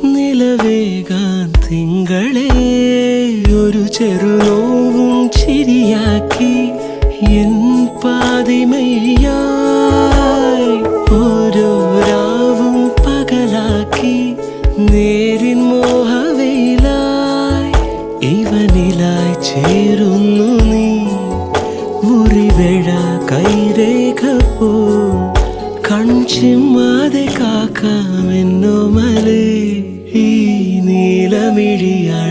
നിലവേകാൻ തിങ്കളെ ഒരു ചെറുനോവും ചിരിയാക്കി എൻ പാതിമയായി ഓരോ രാവും പകലാക്കി നേരിൻ മോഹവയിലായി ഇവനിലായി ചേരുന്നു നീ മുറിവേഴ കൈരേഖ പോ കൺചിമ്മാതെ കാക്കാമെന്നോ മലേ ഈ നീലമിഴിയാ